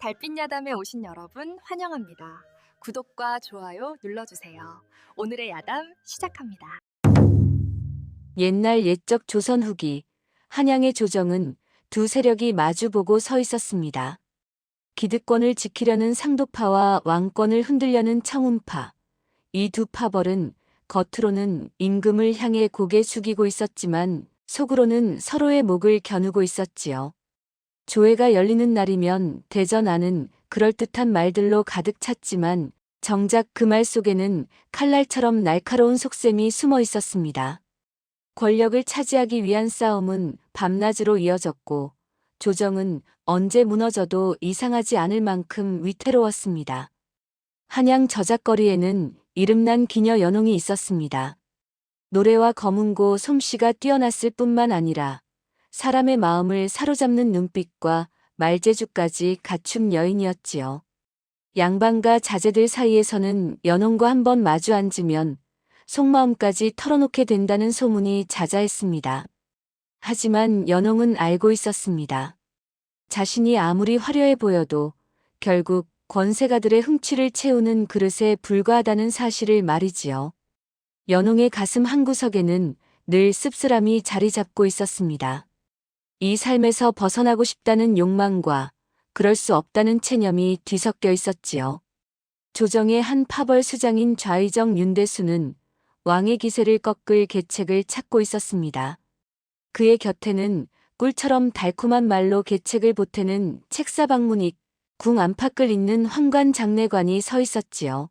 달빛 야담에 오신 여러분 환영합니다. 구독과 좋아요 눌러주세요. 오늘의 야담 시작합니다. 옛날 옛적 조선 후기 한양의 조정은 두 세력이 마주보고 서 있었습니다. 기득권을 지키려는 상도파와 왕권을 흔들려는 청운파. 이 두 파벌은 겉으로는 임금을 향해 고개 숙이고 있었지만 속으로는 서로의 목을 겨누고 있었지요. 조회가 열리는 날이면 대전안은 그럴듯한 말들로 가득 찼지만 정작 그 말 속에는 칼날처럼 날카로운 속셈이 숨어 있었습니다. 권력을 차지하기 위한 싸움은 밤낮으로 이어졌고 조정은 언제 무너져도 이상하지 않을 만큼 위태로웠습니다. 한양 저작거리에는 이름난 기녀 연홍이 있었습니다. 노래와 검은고 솜씨가 뛰어났을 뿐만 아니라 사람의 마음을 사로잡는 눈빛과 말재주까지 갖춘 여인이었지요. 양반과 자제들 사이에서는 연홍과 한번 마주 앉으면 속마음까지 털어놓게 된다는 소문이 자자했습니다. 하지만 연홍은 알고 있었습니다. 자신이 아무리 화려해 보여도 결국 권세가들의 흥취를 채우는 그릇에 불과하다는 사실을 말이지요. 연홍의 가슴 한구석에는 늘 씁쓸함이 자리 잡고 있었습니다. 이 삶에서 벗어나고 싶다는 욕망과 그럴 수 없다는 체념이 뒤섞여 있었지요. 조정의 한 파벌 수장인 좌의정 윤대수는 왕의 기세를 꺾을 계책을 찾고 있었습니다. 그의 곁에는 꿀처럼 달콤한 말로 계책을 보태는 책사방문익, 궁 안팎을 잇는 황관 장례관이 서 있었지요.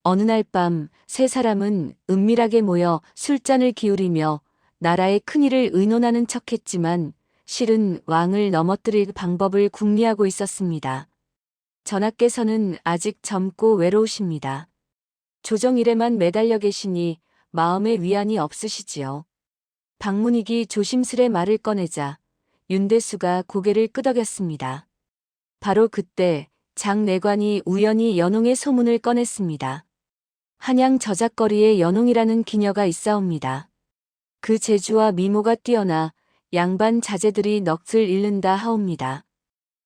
어느 날 밤 세 사람은 은밀하게 모여 술잔을 기울이며 나라의 큰일을 의논하는 척했지만 실은 왕을 넘어뜨릴 방법을 궁리하고 있었습니다. 전하께서는 아직 젊고 외로우십니다. 조정일에만 매달려 계시니 마음에 위안이 없으시지요. 박문익이 조심스레 말을 꺼내자 윤대수가 고개를 끄덕였습니다. 바로 그때 장내관이 우연히 연홍의 소문을 꺼냈습니다. 한양 저작거리에 연홍이라는 기녀가 있사옵니다. 그 재주와 미모가 뛰어나 양반 자제들이 넋을 잃는다 하옵니다.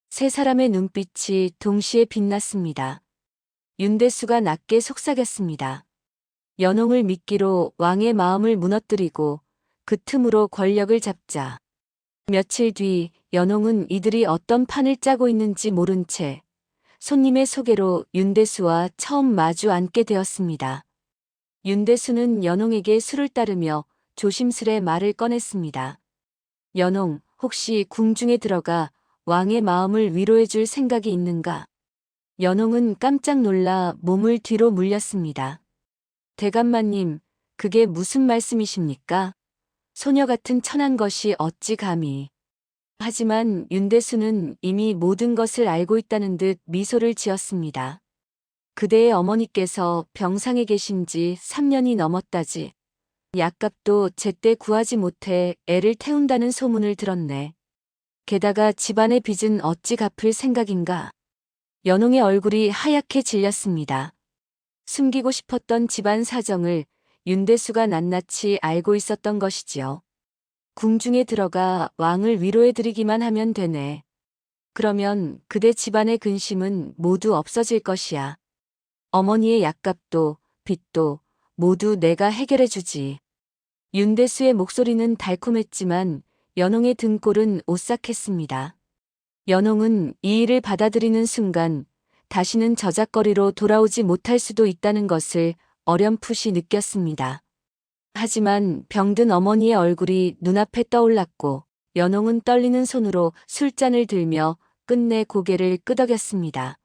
세 사람의 눈빛이 동시에 빛났습니다. 윤대수가 낮게 속삭였습니다. 연홍을 미끼로 왕의 마음을 무너뜨리고 그 틈으로 권력을 잡자. 며칠 뒤 연홍은 이들이 어떤 판을 짜고 있는지 모른 채 손님의 소개로 윤대수와 처음 마주 앉게 되었습니다. 윤대수는 연홍에게 술을 따르며 조심스레 말을 꺼냈습니다. 연홍, 혹시 궁중에 들어가 왕의 마음을 위로해 줄 생각이 있는가? 연홍은 깜짝 놀라 몸을 뒤로 물렸습니다. 대감마님, 그게 무슨 말씀이십니까? 소녀 같은 천한 것이 어찌 감히. 하지만 윤대수는 이미 모든 것을 알고 있다는 듯 미소를 지었습니다. 그대의 어머니께서 병상에 계신 지 3년이 넘었다지. 약값도 제때 구하지 못해 애를 태운다는 소문을 들었네. 게다가 집안의 빚은 어찌 갚을 생각인가? 연홍의 얼굴이 하얗게 질렸습니다. 숨기고 싶었던 집안 사정을 윤대수가 낱낱이 알고 있었던 것이지요. 궁중에 들어가 왕을 위로해드리기만 하면 되네. 그러면 그대 집안의 근심은 모두 없어질 것이야. 어머니의 약값도 빚도 모두 내가 해결해주지. 윤대수의 목소리는 달콤했지만 연홍의 등골은 오싹했습니다. 연홍은 이 일을 받아들이는 순간 다시는 저작거리로 돌아오지 못할 수도 있다는 것을 어렴풋이 느꼈습니다. 하지만 병든 어머니의 얼굴이 눈앞에 떠올랐고 연홍은 떨리는 손으로 술잔을 들며 끝내 고개를 끄덕였습니다.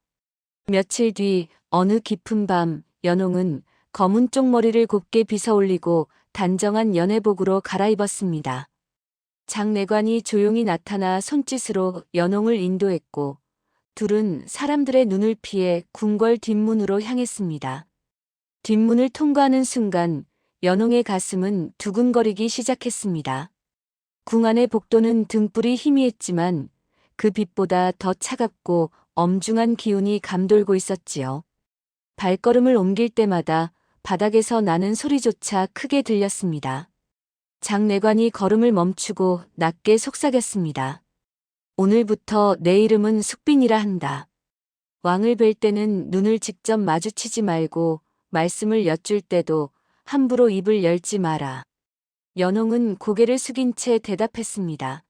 며칠 뒤 어느 깊은 밤 연홍은 검은 쪽머리를 곱게 빗어올리고 단정한 연회복으로 갈아입었습니다. 장내관이 조용히 나타나 손짓으로 연홍을 인도했고 둘은 사람들의 눈을 피해 궁궐 뒷문으로 향했습니다. 뒷문을 통과하는 순간 연홍의 가슴은 두근거리기 시작했습니다. 궁 안의 복도는 등불이 희미했지만 그 빛보다 더 차갑고 엄중한 기운이 감돌고 있었지요. 발걸음을 옮길 때마다 바닥에서 나는 소리조차 크게 들렸습니다. 장내관이 걸음을 멈추고 낮게 속삭였습니다. 오늘부터 내 이름은 숙빈이라 한다. 왕을 뵐 때는 눈을 직접 마주치지 말고 말씀을 여쭐 때도 함부로 입을 열지 마라. 연홍은 고개를 숙인 채 대답했습니다.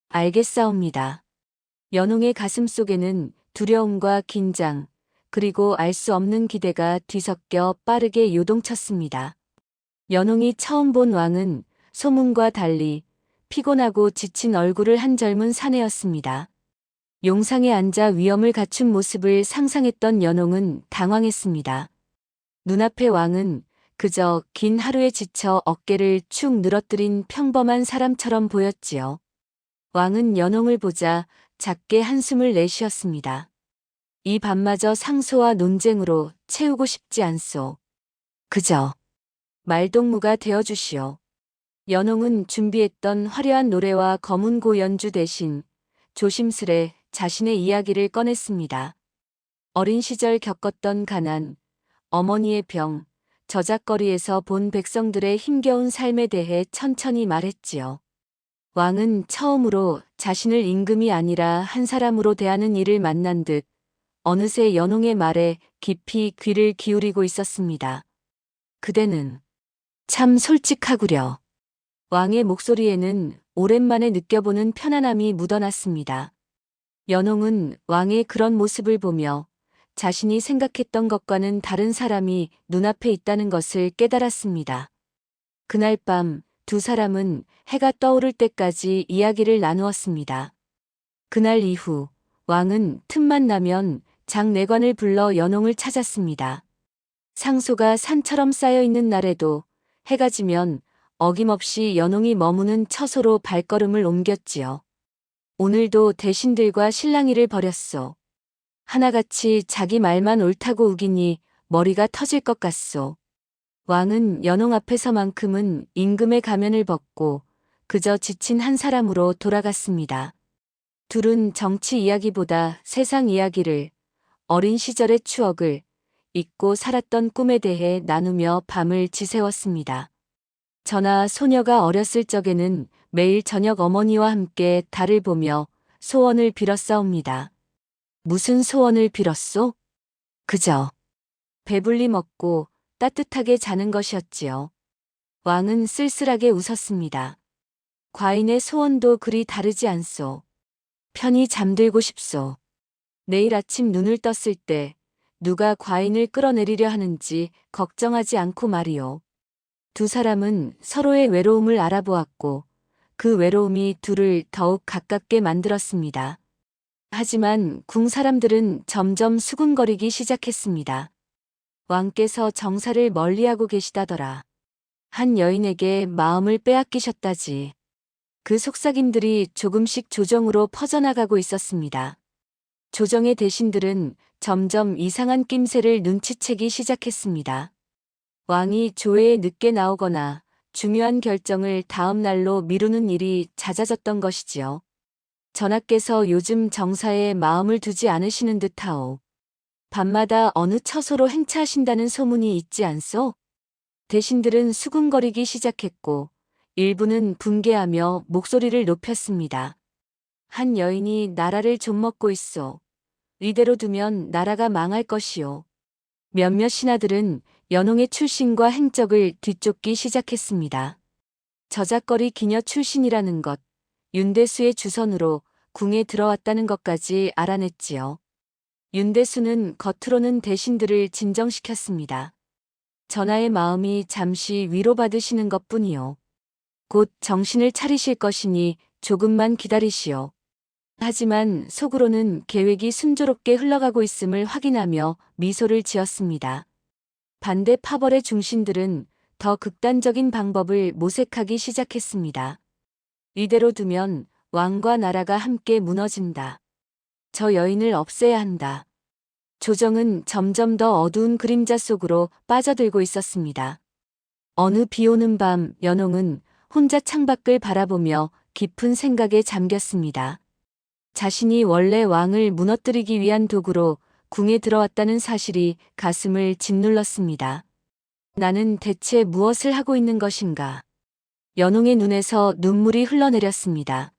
알겠사옵니다. 연홍의 가슴 속에는 두려움과 긴장, 그리고 알 수 없는 기대가 뒤섞여 빠르게 요동쳤습니다. 연홍이 처음 본 왕은 소문과 달리 피곤하고 지친 얼굴을 한 젊은 사내였습니다. 용상에 앉아 위엄을 갖춘 모습을 상상했던 연홍은 당황했습니다. 눈앞의 왕은 그저 긴 하루에 지쳐 어깨를 축 늘어뜨린 평범한 사람처럼 보였지요. 왕은 연홍을 보자 작게 한숨을 내쉬었습니다. 이 밤마저 상소와 논쟁으로 채우고 싶지 않소. 그저 말동무가 되어주시오. 연홍은 준비했던 화려한 노래와 검은고 연주 대신 조심스레 자신의 이야기를 꺼냈습니다. 어린 시절 겪었던 가난, 어머니의 병, 저작거리에서 본 백성들의 힘겨운 삶에 대해 천천히 말했지요. 왕은 처음으로 자신을 임금이 아니라 한 사람으로 대하는 이를 만난 듯 어느새 연홍의 말에 깊이 귀를 기울이고 있었습니다. 그대는 참 솔직하구려. 왕의 목소리에는 오랜만에 느껴보는 편안함이 묻어났습니다. 연홍은 왕의 그런 모습을 보며 자신이 생각했던 것과는 다른 사람이 눈앞에 있다는 것을 깨달았습니다. 그날 밤 두 사람은 해가 떠오를 때까지 이야기를 나누었습니다. 그날 이후 왕은 틈만 나면 장내관을 불러 연홍을 찾았습니다. 상소가 산처럼 쌓여있는 날에도 해가 지면 어김없이 연홍이 머무는 처소로 발걸음을 옮겼지요. 오늘도 대신들과 실랑이를 벌였소. 하나같이 자기 말만 옳다고 우기니 머리가 터질 것 같소. 왕은 연홍 앞에서만큼은 임금의 가면을 벗고 그저 지친 한 사람으로 돌아갔습니다. 둘은 정치 이야기보다 세상 이야기를, 어린 시절의 추억을, 잊고 살았던 꿈에 대해 나누며 밤을 지새웠습니다. 저나 소녀가 어렸을 적에는 매일 저녁 어머니와 함께 달을 보며 소원을 빌었사옵니다. 무슨 소원을 빌었소? 그저 배불리 먹고 따뜻하게 자는 것이었지요. 왕은 쓸쓸하게 웃었습니다. 과인의 소원도 그리 다르지 않소. 편히 잠들고 싶소. 내일 아침 눈을 떴을 때 누가 과인을 끌어내리려 하는지 걱정하지 않고 말이오. 두 사람은 서로의 외로움을 알아보았고 그 외로움이 둘을 더욱 가깝게 만들었습니다. 하지만 궁 사람들은 점점 수군거리기 시작했습니다. 왕께서 정사를 멀리하고 계시다더라. 한 여인에게 마음을 빼앗기셨다지. 그 속삭임들이 조금씩 조정으로 퍼져나가고 있었습니다. 조정의 대신들은 점점 이상한 낌새를 눈치채기 시작했습니다. 왕이 조회에 늦게 나오거나 중요한 결정을 다음 날로 미루는 일이 잦아졌던 것이지요. 전하께서 요즘 정사에 마음을 두지 않으시는 듯하오. 밤마다 어느 처소로 행차하신다는 소문이 있지 않소? 대신들은 수군거리기 시작했고 일부는 분개하며 목소리를 높였습니다. 한 여인이 나라를 좀먹고 있소. 이대로 두면 나라가 망할 것이오. 몇몇 신하들은 연홍의 출신과 행적을 뒤쫓기 시작했습니다. 저작거리 기녀 출신이라는 것, 윤대수의 주선으로 궁에 들어왔다는 것까지 알아냈지요. 윤대수는 겉으로는 대신들을 진정시켰습니다. 전하의 마음이 잠시 위로받으시는 것뿐이요. 곧 정신을 차리실 것이니 조금만 기다리시오. 하지만 속으로는 계획이 순조롭게 흘러가고 있음을 확인하며 미소를 지었습니다. 반대 파벌의 중신들은 더 극단적인 방법을 모색하기 시작했습니다. 이대로 두면 왕과 나라가 함께 무너진다. 저 여인을 없애야 한다. 조정은 점점 더 어두운 그림자 속으로 빠져들고 있었습니다. 어느 비 오는 밤 연홍은 혼자 창밖을 바라보며 깊은 생각에 잠겼습니다. 자신이 원래 왕을 무너뜨리기 위한 도구로 궁에 들어왔다는 사실이 가슴을 짓눌렀습니다. 나는 대체 무엇을 하고 있는 것인가? 연홍의 눈에서 눈물이 흘러내렸습니다.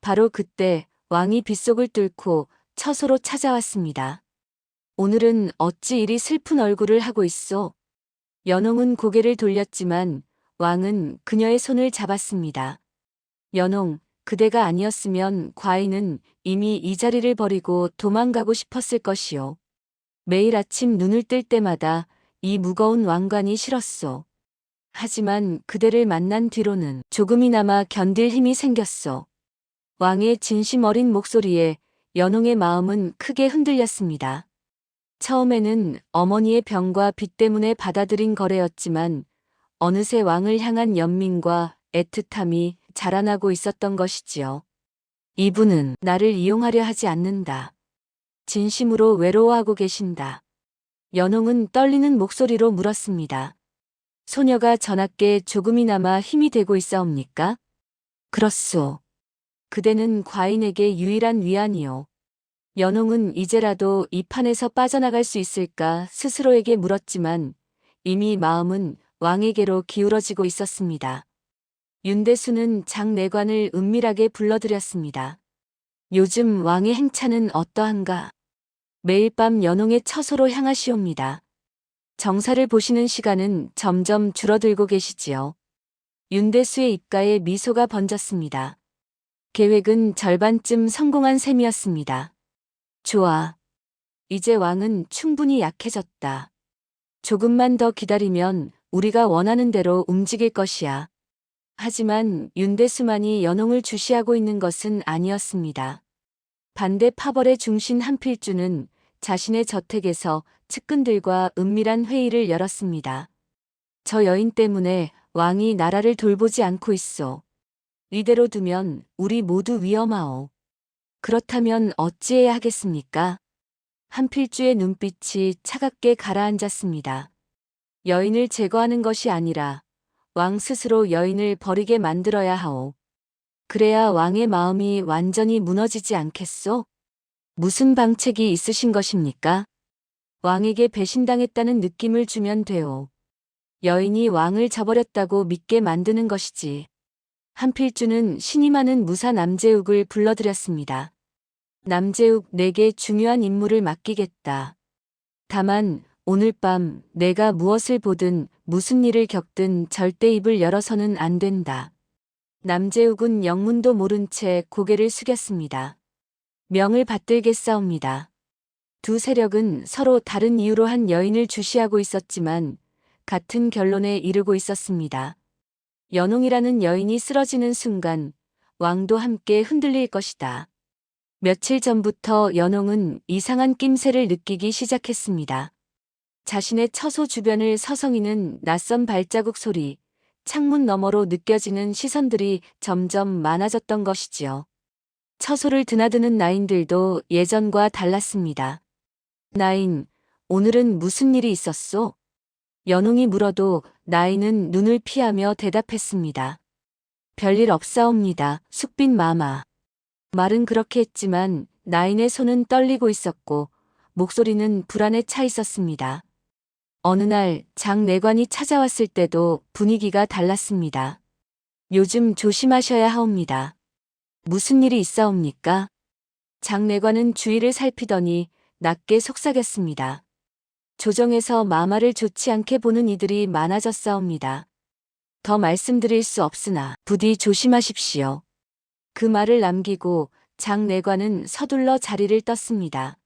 바로 그때 왕이 빗속을 뚫고 처소로 찾아왔습니다. 오늘은 어찌 이리 슬픈 얼굴을 하고 있어? 연홍은 고개를 돌렸지만 왕은 그녀의 손을 잡았습니다. 연홍, 그대가 아니었으면 과인은 이미 이 자리를 버리고 도망가고 싶었을 것이오. 매일 아침 눈을 뜰 때마다 이 무거운 왕관이 싫었소. 하지만 그대를 만난 뒤로는 조금이나마 견딜 힘이 생겼소. 왕의 진심 어린 목소리에 연홍의 마음은 크게 흔들렸습니다. 처음에는 어머니의 병과 빚 때문에 받아들인 거래였지만 어느새 왕을 향한 연민과 애틋함이 자라나고 있었던 것이지요. 이분은 나를 이용하려 하지 않는다. 진심으로 외로워하고 계신다. 연홍은 떨리는 목소리로 물었습니다. 소녀가 전하께 조금이나마 힘이 되고 있사옵니까? 그렇소. 그대는 과인에게 유일한 위안이요. 연홍은 이제라도 이 판에서 빠져나갈 수 있을까 스스로에게 물었지만 이미 마음은 왕에게로 기울어지고 있었습니다. 윤대수는 장내관을 은밀하게 불러들였습니다. 요즘 왕의 행차는 어떠한가? 매일 밤 연홍의 처소로 향하시옵니다. 정사를 보시는 시간은 점점 줄어들고 계시지요. 윤대수의 입가에 미소가 번졌습니다. 계획은 절반쯤 성공한 셈이었습니다. 좋아. 이제 왕은 충분히 약해졌다. 조금만 더 기다리면 우리가 원하는 대로 움직일 것이야. 하지만 윤대수만이 연홍을 주시하고 있는 것은 아니었습니다. 반대 파벌의 중신 한필주는 자신의 저택에서 측근들과 은밀한 회의를 열었습니다. 저 여인 때문에 왕이 나라를 돌보지 않고 있어. 이대로 두면 우리 모두 위험하오. 그렇다면 어찌해야 하겠습니까? 한필주의 눈빛이 차갑게 가라앉았습니다. 여인을 제거하는 것이 아니라 왕 스스로 여인을 버리게 만들어야 하오. 그래야 왕의 마음이 완전히 무너지지 않겠소? 무슨 방책이 있으신 것입니까? 왕에게 배신당했다는 느낌을 주면 돼요. 여인이 왕을 저버렸다고 믿게 만드는 것이지. 한필주는 신이 많은 무사 남재욱을 불러들였습니다. 남재욱, 내게 중요한 임무를 맡기겠다. 다만 오늘 밤 내가 무엇을 보든 무슨 일을 겪든 절대 입을 열어서는 안 된다. 남재욱은 영문도 모른 채 고개를 숙였습니다. 명을 받들겠사옵니다. 두 세력은 서로 다른 이유로 한 여인을 주시하고 있었지만 같은 결론에 이르고 있었습니다. 연홍이라는 여인이 쓰러지는 순간 왕도 함께 흔들릴 것이다. 며칠 전부터 연홍은 이상한 낌새를 느끼기 시작했습니다. 자신의 처소 주변을 서성이는 낯선 발자국 소리, 창문 너머로 느껴지는 시선들이 점점 많아졌던 것이지요. 처소를 드나드는 나인들도 예전과 달랐습니다. 나인, 오늘은 무슨 일이 있었소? 연홍이 물어도 나인은 눈을 피하며 대답했습니다. 별일 없사옵니다, 숙빈 마마. 말은 그렇게 했지만 나인의 손은 떨리고 있었고 목소리는 불안에 차 있었습니다. 어느 날 장내관이 찾아왔을 때도 분위기가 달랐습니다. 요즘 조심하셔야 하옵니다. 무슨 일이 있사옵니까? 장내관은 주위를 살피더니 낮게 속삭였습니다. 조정에서 마마를 좋지 않게 보는 이들이 많아졌사옵니다. 더 말씀드릴 수 없으나 부디 조심하십시오. 그 말을 남기고 장내관은 서둘러 자리를 떴습니다.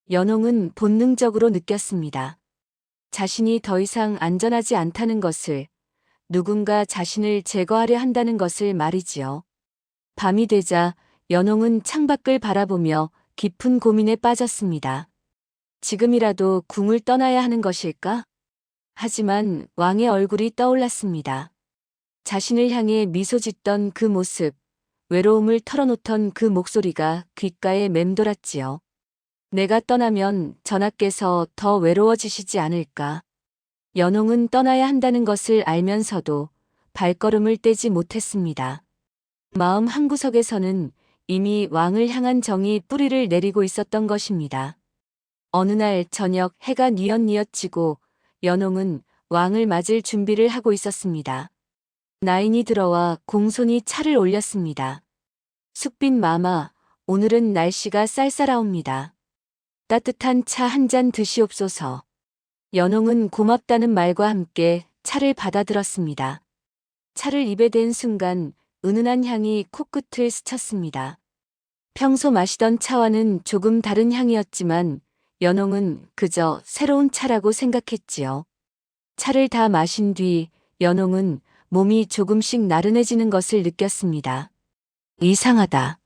연홍은 본능적으로 느꼈습니다. 자신이 더 이상 안전하지 않다는 것을, 누군가 자신을 제거하려 한다는 것을 말이지요. 밤이 되자 연홍은 창밖을 바라보며 깊은 고민에 빠졌습니다. 지금이라도 궁을 떠나야 하는 것일까? 하지만 왕의 얼굴이 떠올랐습니다. 자신을 향해 미소 짓던 그 모습, 외로움을 털어놓던 그 목소리가 귓가에 맴돌았지요. 내가 떠나면 전하께서 더 외로워지시지 않을까. 연홍은 떠나야 한다는 것을 알면서도 발걸음을 떼지 못했습니다. 마음 한구석에서는 이미 왕을 향한 정이 뿌리를 내리고 있었던 것입니다. 어느 날 저녁 해가 뉘엿뉘엿 지고 연홍은 왕을 맞을 준비를 하고 있었습니다. 나인이 들어와 공손히 차를 올렸습니다. 숙빈 마마, 오늘은 날씨가 쌀쌀하옵니다. 따뜻한 차 한 잔 드시옵소서. 연홍은 고맙다는 말과 함께 차를 받아들었습니다. 차를 입에 댄 순간 은은한 향이 코끝을 스쳤습니다. 평소 마시던 차와는 조금 다른 향이었지만 연홍은 그저 새로운 차라고 생각했지요. 차를 다 마신 뒤 연홍은 몸이 조금씩 나른해지는 것을 느꼈습니다. 이상하다.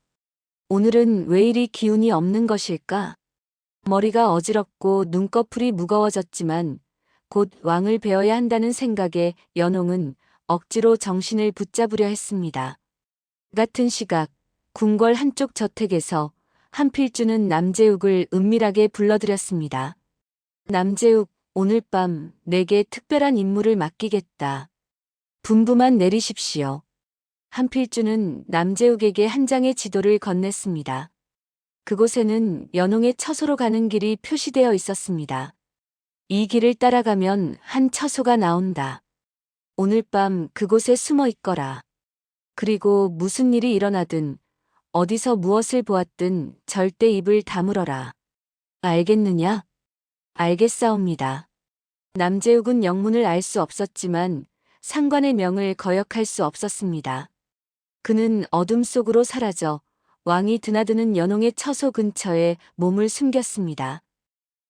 오늘은 왜 이리 기운이 없는 것일까? 머리가 어지럽고 눈꺼풀이 무거워졌지만 곧 왕을 배워야 한다는 생각에 연홍은 억지로 정신을 붙잡으려 했습니다. 같은 시각 궁궐 한쪽 저택에서 한필주는 남재욱을 은밀하게 불러들였습니다. 남재욱, 오늘 밤 내게 특별한 임무를 맡기겠다. 분부만 내리십시오. 한필주는 남재욱에게 한 장의 지도를 건넸습니다. 그곳에는 연홍의 처소로 가는 길이 표시되어 있었습니다. 이 길을 따라가면 한 처소가 나온다. 오늘 밤 그곳에 숨어 있거라. 그리고 무슨 일이 일어나든 어디서 무엇을 보았든 절대 입을 다물어라. 알겠느냐? 알겠사옵니다. 남재욱은 영문을 알 수 없었지만 상관의 명을 거역할 수 없었습니다. 그는 어둠 속으로 사라져 왕이 드나드는 연홍의 처소 근처에 몸을 숨겼습니다.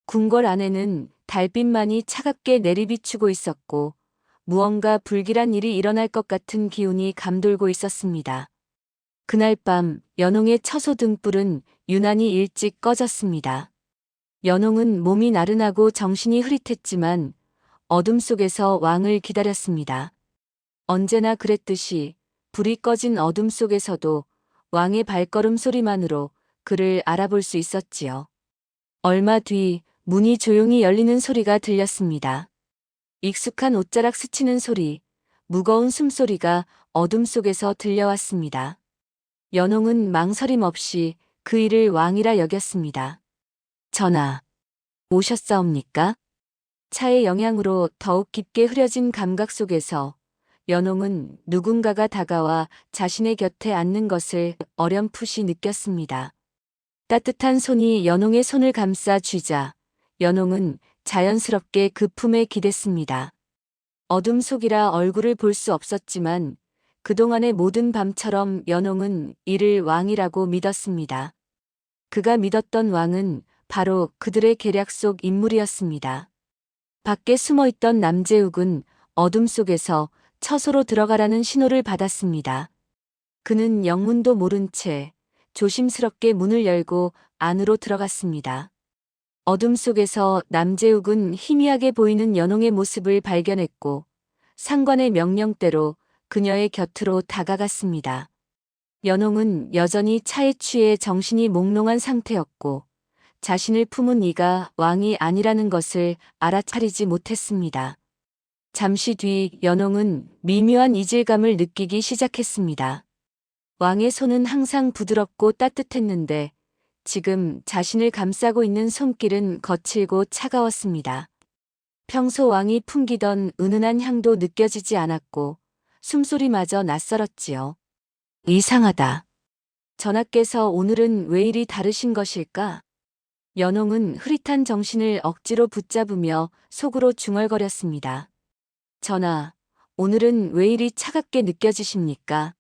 궁궐 안에는 달빛만이 차갑게 내리비추고 있었고 무언가 불길한 일이 일어날 것 같은 기운이 감돌고 있었습니다. 그날 밤 연홍의 처소 등불은 유난히 일찍 꺼졌습니다. 연홍은 몸이 나른하고 정신이 흐릿했지만 어둠 속에서 왕을 기다렸습니다. 언제나 그랬듯이 불이 꺼진 어둠 속에서도 왕의 발걸음 소리만으로 그를 알아볼 수 있었지요. 얼마 뒤 문이 조용히 열리는 소리가 들렸습니다. 익숙한 옷자락 스치는 소리, 무거운 숨소리가 어둠 속에서 들려왔습니다. 연홍은 망설임 없이 그 일을 왕이라 여겼습니다. 전하, 오셨사옵니까? 차의 영향으로 더욱 깊게 흐려진 감각 속에서 연홍은 누군가가 다가와 자신의 곁에 앉는 것을 어렴풋이 느꼈습니다. 따뜻한 손이 연홍의 손을 감싸 쥐자 연홍은 자연스럽게 그 품에 기댔습니다. 어둠 속이라 얼굴을 볼 수 없었지만 그동안의 모든 밤처럼 연홍은 이를 왕이라고 믿었습니다. 그가 믿었던 왕은 바로 그들의 계략 속 인물이었습니다. 밖에 숨어있던 남재욱은 어둠 속에서 처소로 들어가라는 신호를 받았습니다. 그는 영문도 모른 채 조심스럽게 문을 열고 안으로 들어갔습니다. 어둠 속에서 남재욱은 희미하게 보이는 연홍의 모습을 발견했고 상관의 명령대로 그녀의 곁으로 다가갔습니다. 연홍은 여전히 차에 취해 정신이 몽롱한 상태였고 자신을 품은 이가 왕이 아니라는 것을 알아차리지 못했습니다. 잠시 뒤 연홍은 미묘한 이질감을 느끼기 시작했습니다. 왕의 손은 항상 부드럽고 따뜻했는데 지금 자신을 감싸고 있는 손길은 거칠고 차가웠습니다. 평소 왕이 풍기던 은은한 향도 느껴지지 않았고 숨소리마저 낯설었지요. 이상하다. 전하께서 오늘은 왜 이리 다르신 것일까? 연홍은 흐릿한 정신을 억지로 붙잡으며 속으로 중얼거렸습니다. 전하, 오늘은 왜 이리 차갑게 느껴지십니까?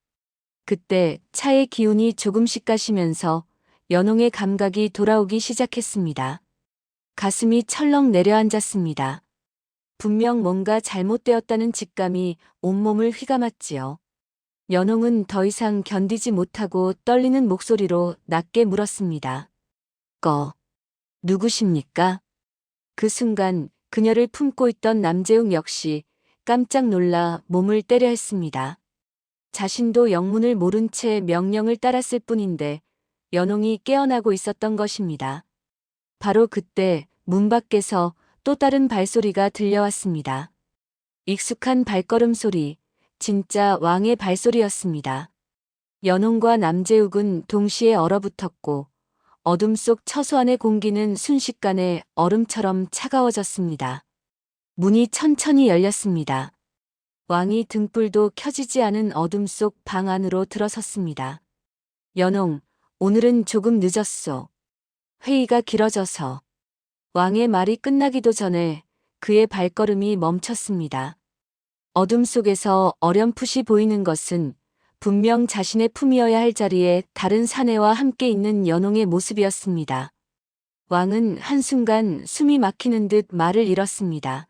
그때 차의 기운이 조금씩 가시면서 연홍의 감각이 돌아오기 시작했습니다. 가슴이 철렁 내려앉았습니다. 분명 뭔가 잘못되었다는 직감이 온몸을 휘감았지요. 연홍은 더 이상 견디지 못하고 떨리는 목소리로 낮게 물었습니다. 누구십니까? 그 순간 그녀를 품고 있던 남재욱 역시 깜짝 놀라 몸을 때려 했습니다. 자신도 영문을 모른 채 명령을 따랐을 뿐인데 연홍이 깨어나고 있었던 것입니다. 바로 그때 문 밖에서 또 다른 발소리가 들려왔습니다. 익숙한 발걸음 소리, 진짜 왕의 발소리였습니다. 연홍과 남재욱은 동시에 얼어붙었고 어둠 속 처소 안의 공기는 순식간에 얼음처럼 차가워졌습니다. 문이 천천히 열렸습니다. 왕이 등불도 켜지지 않은 어둠 속 방 안으로 들어섰습니다. 연홍, 오늘은 조금 늦었소. 회의가 길어져서 왕의 말이 끝나기도 전에 그의 발걸음이 멈췄습니다. 어둠 속에서 어렴풋이 보이는 것은 분명 자신의 품이어야 할 자리에 다른 사내와 함께 있는 연홍의 모습이었습니다. 왕은 한순간 숨이 막히는 듯 말을 잃었습니다.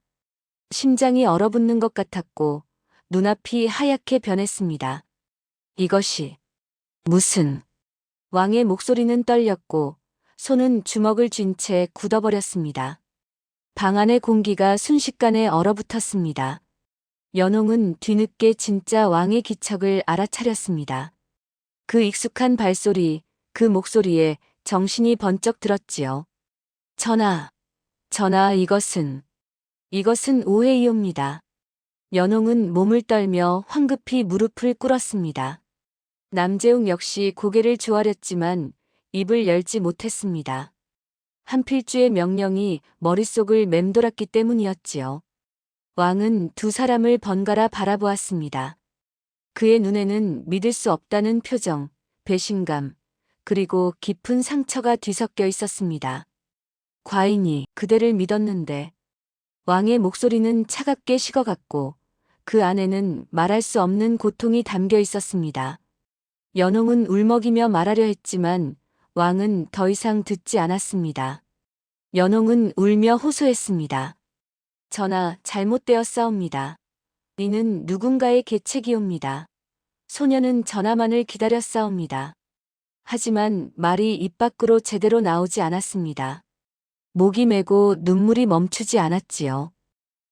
심장이 얼어붙는 것 같았고 눈앞이 하얗게 변했습니다. 이것이 무슨... 왕의 목소리는 떨렸고 손은 주먹을 쥔 채 굳어버렸습니다. 방 안의 공기가 순식간에 얼어붙었습니다. 연홍은 뒤늦게 진짜 왕의 기척을 알아차렸습니다. 그 익숙한 발소리, 그 목소리에 정신이 번쩍 들었지요. 전하, 이것은 오해이옵니다. 연홍은 몸을 떨며 황급히 무릎을 꿇었습니다. 남재웅 역시 고개를 조아렸지만 입을 열지 못했습니다. 한필주의 명령이 머릿속을 맴돌았기 때문이었지요. 왕은 두 사람을 번갈아 바라보았습니다. 그의 눈에는 믿을 수 없다는 표정, 배신감, 그리고 깊은 상처가 뒤섞여 있었습니다. 과인이 그대를 믿었는데... 왕의 목소리는 차갑게 식어갔고 그 안에는 말할 수 없는 고통이 담겨 있었습니다. 연홍은 울먹이며 말하려 했지만 왕은 더 이상 듣지 않았습니다. 연홍은 울며 호소했습니다. 전하, 잘못되었사옵니다. 이는 누군가의 계책이옵니다. 소녀는 전하만을 기다렸사옵니다. 하지만 말이 입 밖으로 제대로 나오지 않았습니다. 목이 메고 눈물이 멈추지 않았지요.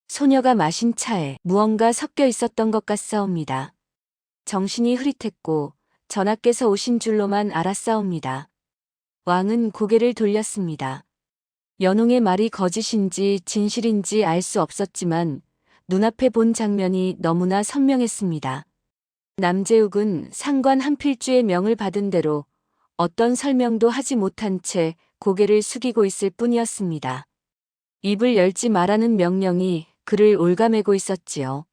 소녀가 마신 차에 무언가 섞여 있었던 것 같사옵니다. 정신이 흐릿했고 전하께서 오신 줄로만 알았사옵니다. 왕은 고개를 돌렸습니다. 연홍의 말이 거짓인지 진실인지 알 수 없었지만 눈앞에 본 장면이 너무나 선명했습니다. 남재욱은 상관 한필주의 명을 받은 대로 어떤 설명도 하지 못한 채 고개를 숙이고 있을 뿐이었습니다. 입을 열지 말라는 명령이 그를 올가매고 있었지요.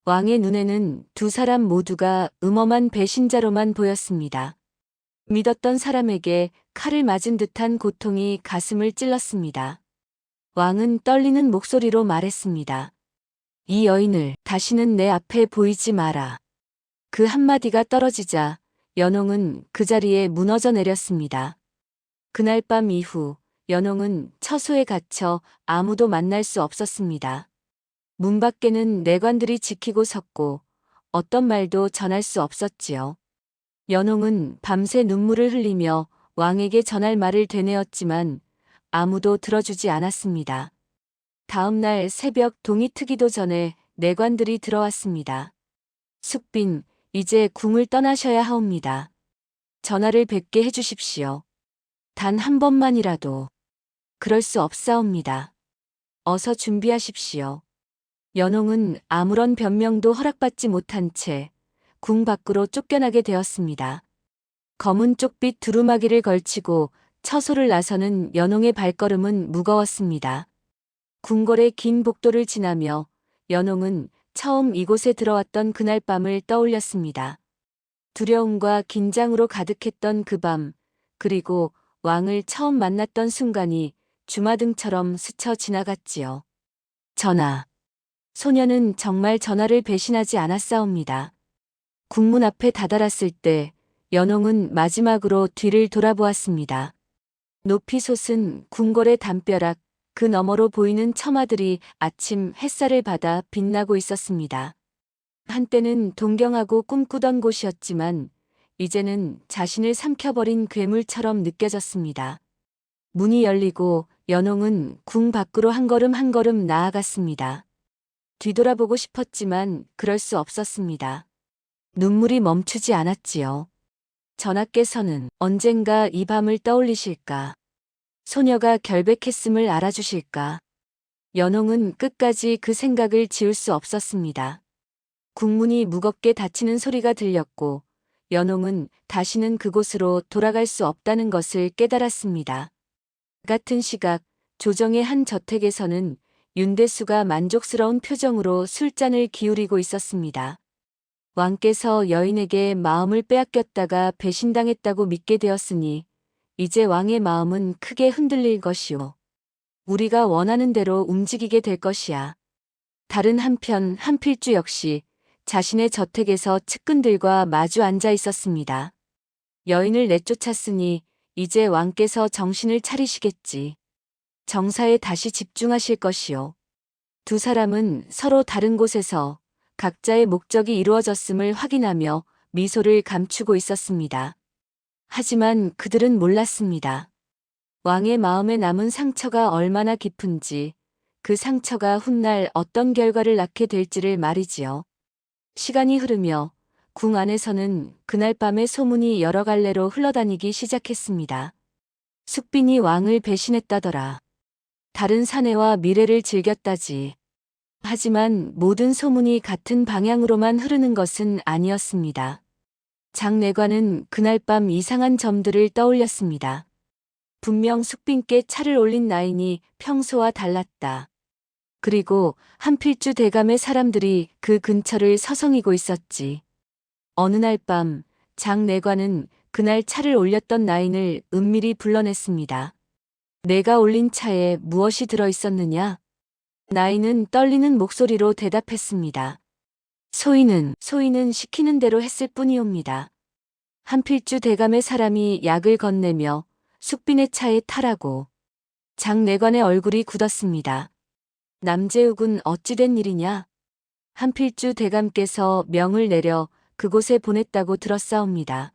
왕의 눈에는 두 사람 모두가 음험한 배신자로만 보였습니다. 믿었던 사람에게 칼을 맞은 듯한 고통이 가슴을 찔렀습니다. 왕은 떨리는 목소리로 말했습니다. 이 여인을 다시는 내 앞에 보이지 마라. 그 한마디가 떨어지자 연홍은 그 자리에 무너져 내렸습니다. 그날 밤 이후 연홍은 처소에 갇혀 아무도 만날 수 없었습니다. 문 밖에는 내관들이 지키고 섰고 어떤 말도 전할 수 없었지요. 연홍은 밤새 눈물을 흘리며 왕에게 전할 말을 되뇌었지만 아무도 들어주지 않았습니다. 다음 날 새벽 동이 트기도 전에 내관들이 들어왔습니다. 숙빈, 이제 궁을 떠나셔야 하옵니다. 전하를 뵙게 해주십시오. 단 한 번만이라도. 그럴 수 없사옵니다. 어서 준비하십시오. 연홍은 아무런 변명도 허락받지 못한 채 궁 밖으로 쫓겨나게 되었습니다. 검은 쪽빛 두루마기를 걸치고 처소를 나서는 연홍의 발걸음은 무거웠습니다. 궁궐의 긴 복도를 지나며 연홍은 처음 이곳에 들어왔던 그날 밤을 떠올렸습니다. 두려움과 긴장으로 가득했던 그 밤, 그리고 왕을 처음 만났던 순간이 주마등처럼 스쳐 지나갔지요. 전하. 소녀는 정말 전하를 배신하지 않았사옵니다. 국문 앞에 다다랐을 때 연홍은 마지막으로 뒤를 돌아보았습니다. 높이 솟은 궁궐의 담벼락, 그 너머로 보이는 처마들이 아침 햇살을 받아 빛나고 있었습니다. 한때는 동경하고 꿈꾸던 곳이었지만 이제는 자신을 삼켜버린 괴물처럼 느껴졌습니다. 문이 열리고 연홍은 궁 밖으로 한 걸음 나아갔습니다. 뒤돌아보고 싶었지만 그럴 수 없었습니다. 눈물이 멈추지 않았지요. 전하께서는 언젠가 이 밤을 떠올리실까? 소녀가 결백했음을 알아주실까? 연홍은 끝까지 그 생각을 지울 수 없었습니다. 궁문이 무겁게 닫히는 소리가 들렸고 연홍은 다시는 그곳으로 돌아갈 수 없다는 것을 깨달았습니다. 같은 시각 조정의 한 저택에서는 윤대수가 만족스러운 표정으로 술잔을 기울이고 있었습니다. 왕께서 여인에게 마음을 빼앗겼다가 배신당했다고 믿게 되었으니 이제 왕의 마음은 크게 흔들릴 것이오. 우리가 원하는 대로 움직이게 될 것이야. 다른 한편 한필주 역시 자신의 저택에서 측근들과 마주 앉아 있었습니다. 여인을 내쫓았으니 이제 왕께서 정신을 차리시겠지. 정사에 다시 집중하실 것이오. 두 사람은 서로 다른 곳에서 각자의 목적이 이루어졌음을 확인하며 미소를 감추고 있었습니다. 하지만 그들은 몰랐습니다. 왕의 마음에 남은 상처가 얼마나 깊은지, 그 상처가 훗날 어떤 결과를 낳게 될지를 말이지요. 시간이 흐르며 궁 안에서는 그날 밤의 소문이 여러 갈래로 흘러다니기 시작했습니다. 숙빈이 왕을 배신했다더라. 다른 사내와 미래를 즐겼다지. 하지만 모든 소문이 같은 방향으로만 흐르는 것은 아니었습니다. 장내관은 그날 밤 이상한 점들을 떠올렸습니다. 분명 숙빈께 차를 올린 나인이 평소와 달랐다. 그리고 한필주 대감의 사람들이 그 근처를 서성이고 있었지. 어느 날 밤 장내관은 그날 차를 올렸던 나인을 은밀히 불러냈습니다. 내가 올린 차에 무엇이 들어 있었느냐? 나인은 떨리는 목소리로 대답했습니다. 소인은 시키는 대로 했을 뿐이옵니다. 한필주 대감의 사람이 약을 건네며 숙빈의 차에 타라고. 장내관의 얼굴이 굳었습니다. 남재욱은 어찌된 일이냐? 한필주 대감께서 명을 내려 그곳에 보냈다고 들었사옵니다.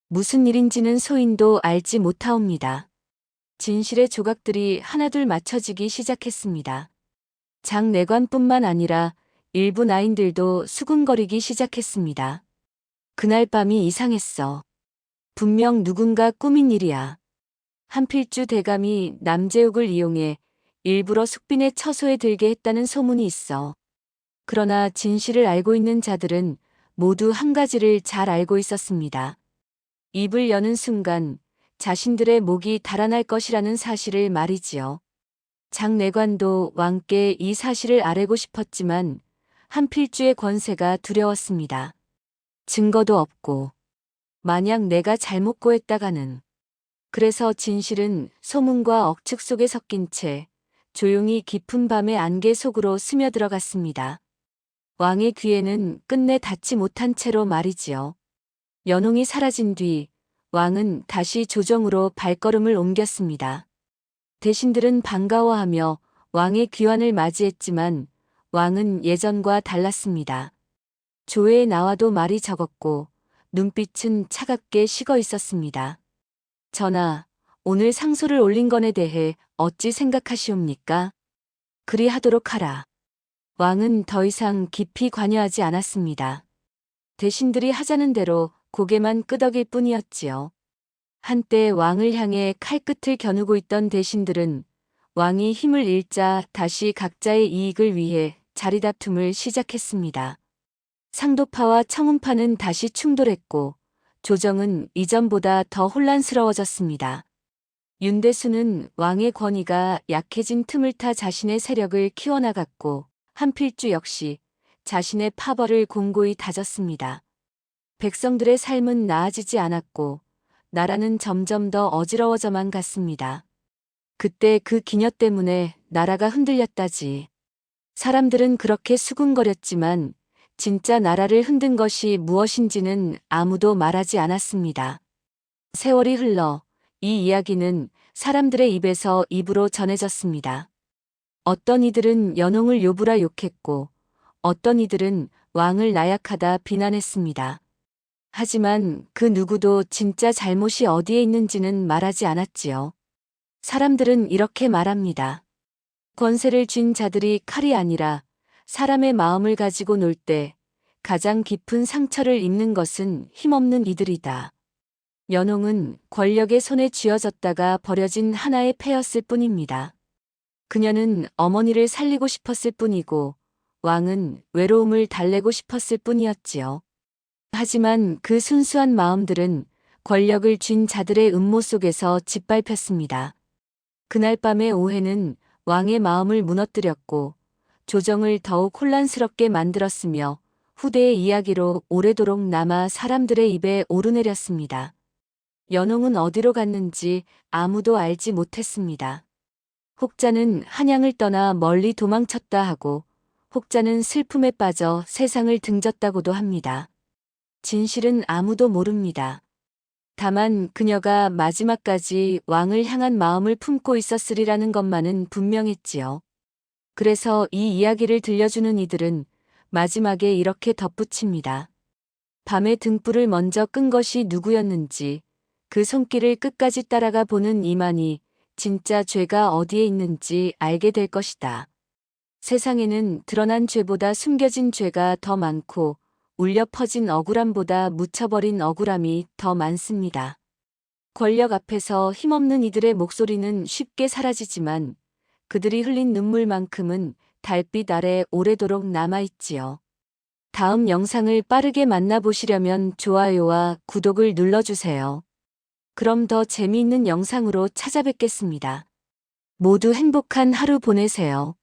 무슨 일인지는 소인도 알지 못하옵니다. 진실의 조각들이 하나둘 맞춰지기 시작했습니다. 장내관뿐만 아니라 일부 나인들도 수군거리기 시작했습니다. 그날 밤이 이상했어. 분명 누군가 꾸민 일이야. 한필주 대감이 남재욱을 이용해 일부러 숙빈의 처소에 들게 했다는 소문이 있어. 그러나 진실을 알고 있는 자들은 모두 한 가지를 잘 알고 있었습니다. 입을 여는 순간 자신들의 목이 달아날 것이라는 사실을 말이지요. 장내관도 왕께 이 사실을 아뢰고 싶었지만 한필주의 권세가 두려웠습니다. 증거도 없고 만약 내가 잘못 고했다가는. 그래서 진실은 소문과 억측 속에 섞인 채 조용히 깊은 밤의 안개 속으로 스며들어갔습니다. 왕의 귀에는 끝내 닿지 못한 채로 말이지요. 연홍이 사라진 뒤 왕은 다시 조정으로 발걸음을 옮겼습니다. 대신들은 반가워하며 왕의 귀환을 맞이했지만 왕은 예전과 달랐습니다. 조회에 나와도 말이 적었고 눈빛은 차갑게 식어 있었습니다. 전하, 오늘 상소를 올린 건에 대해 어찌 생각하시옵니까? 그리하도록 하라. 왕은 더 이상 깊이 관여하지 않았습니다. 대신들이 하자는 대로 고개만 끄덕일 뿐이었지요. 한때 왕을 향해 칼끝을 겨누고 있던 대신들은 왕이 힘을 잃자 다시 각자의 이익을 위해 자리다툼을 시작했습니다. 상도파와 청운파는 다시 충돌했고 조정은 이전보다 더 혼란스러워졌습니다. 윤대수는 왕의 권위가 약해진 틈을 타 자신의 세력을 키워나갔고 한필주 역시 자신의 파벌을 공고히 다졌습니다. 백성들의 삶은 나아지지 않았고 나라는 점점 더 어지러워져만 갔습니다. 그때 그 기녀 때문에 나라가 흔들렸다지. 사람들은 그렇게 수군거렸지만 진짜 나라를 흔든 것이 무엇인지는 아무도 말하지 않았습니다. 세월이 흘러 이 이야기는 사람들의 입에서 입으로 전해졌습니다. 어떤 이들은 연홍을 요부라 욕했고 어떤 이들은 왕을 나약하다 비난했습니다. 하지만 그 누구도 진짜 잘못이 어디에 있는지는 말하지 않았지요. 사람들은 이렇게 말합니다. 권세를 쥔 자들이 칼이 아니라 사람의 마음을 가지고 놀 때 가장 깊은 상처를 입는 것은 힘없는 이들이다. 연홍은 권력의 손에 쥐어졌다가 버려진 하나의 패였을 뿐입니다. 그녀는 어머니를 살리고 싶었을 뿐이고 왕은 외로움을 달래고 싶었을 뿐이었지요. 하지만 그 순수한 마음들은 권력을 쥔 자들의 음모 속에서 짓밟혔습니다. 그날 밤의 오해는 왕의 마음을 무너뜨렸고 조정을 더욱 혼란스럽게 만들었으며 후대의 이야기로 오래도록 남아 사람들의 입에 오르내렸습니다. 연홍은 어디로 갔는지 아무도 알지 못했습니다. 혹자는 한양을 떠나 멀리 도망쳤다 하고, 혹자는 슬픔에 빠져 세상을 등졌다고도 합니다. 진실은 아무도 모릅니다. 다만 그녀가 마지막까지 왕을 향한 마음을 품고 있었으리라는 것만은 분명했지요. 그래서 이 이야기를 들려주는 이들은 마지막에 이렇게 덧붙입니다. 밤에 등불을 먼저 끈 것이 누구였는지, 그 손길을 끝까지 따라가 보는 이만이 진짜 죄가 어디에 있는지 알게 될 것이다. 세상에는 드러난 죄보다 숨겨진 죄가 더 많고, 울려 퍼진 억울함보다 묻혀버린 억울함이 더 많습니다. 권력 앞에서 힘없는 이들의 목소리는 쉽게 사라지지만, 그들이 흘린 눈물만큼은 달빛 아래 오래도록 남아있지요. 다음 영상을 빠르게 만나보시려면 좋아요와 구독을 눌러주세요. 그럼 더 재미있는 영상으로 찾아뵙겠습니다. 모두 행복한 하루 보내세요.